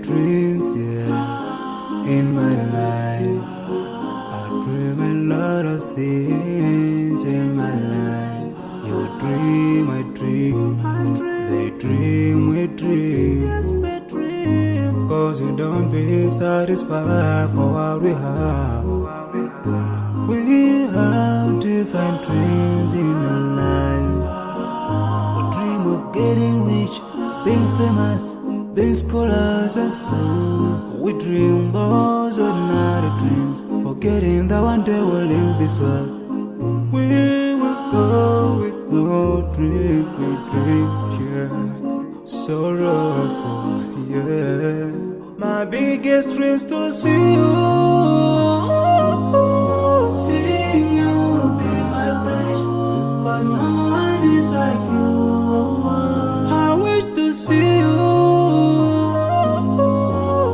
dreams, yeah. In my life, I dream a lot of things in my life. You dream, I dream, they dream, we dream. Cause we don't be satisfied for what we have. We have different dreams in our life. We dream of getting rich, being famous, being scholars and so. We dream those ordinary dreams, forgetting that one day we'll leave this world. We will go with no dream, we dream, yeah. Sorrowful, yeah. My biggest dreams to see you, seeing you be my friend. Cause no one is like you. I wish to see you,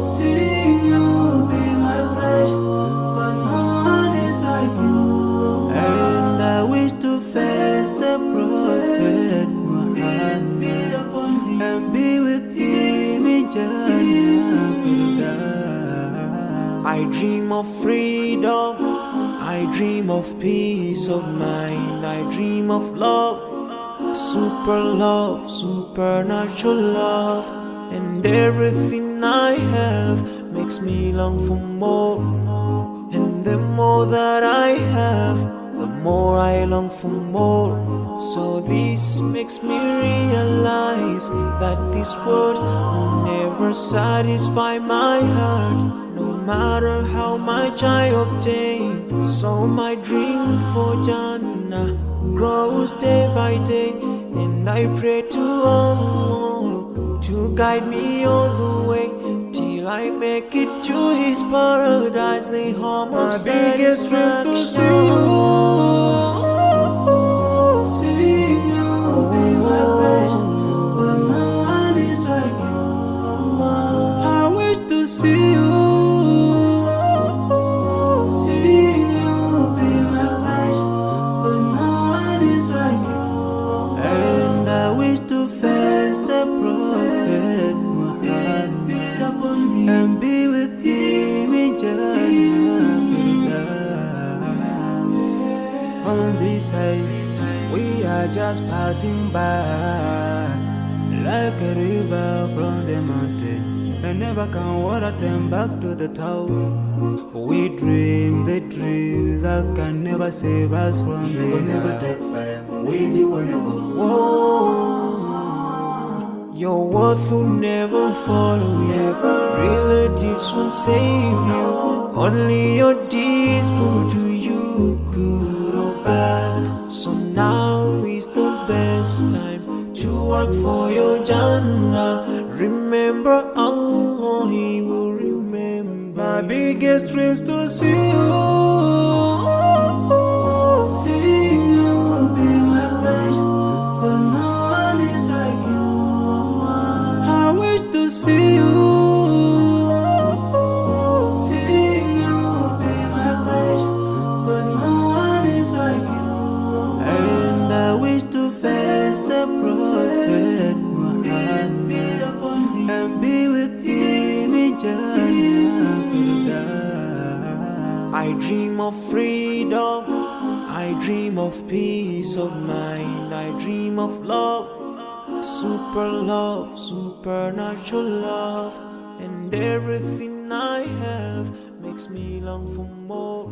seeing you be my friend. Cause no one is like you. And I wish to face the prophet Muhammad and be with him in Jannah. I dream of freedom, I dream of peace of mind, I dream of love, supernatural love, and everything I have makes me long for more. And the more that I have, the more I long for more. So this makes me realize that this world will never satisfy my heart, no matter how much I obtain. So my dream for Jannah grows day by day, and I pray to Allah to guide me all the way till I make it to His paradise, the home of satisfaction. My biggest dreams to see you, seeing you be my friend. Cause no one is like you, Allah. I wish to see you, seeing you be my friend. Cause no one is like you, Allah. And I wish to face the prophet Muhammad and be with him in Jannah. On this side, we are just passing by, like a river from the mountain, and never can water turn back to the town. We dream the dream that can never save us from the We'll never take fire with you when you go. Whoa. Your worth will never follow you, relatives won't save you, only your deeds will do you good or bad. So now is the best time to work for your Jannah. Remember Allah, He will remember. My biggest dreams to see you, seeing you be my friend. Cause no one is like you, Allah. I wish to see you, seeing you be my friend. Cause no one is like you, Allah. And I wish to face the prophet Muhammad and be with him in Jannah. I dream of freedom, I dream of peace of mind, I dream of love, supernatural love, and everything I have makes me long for more.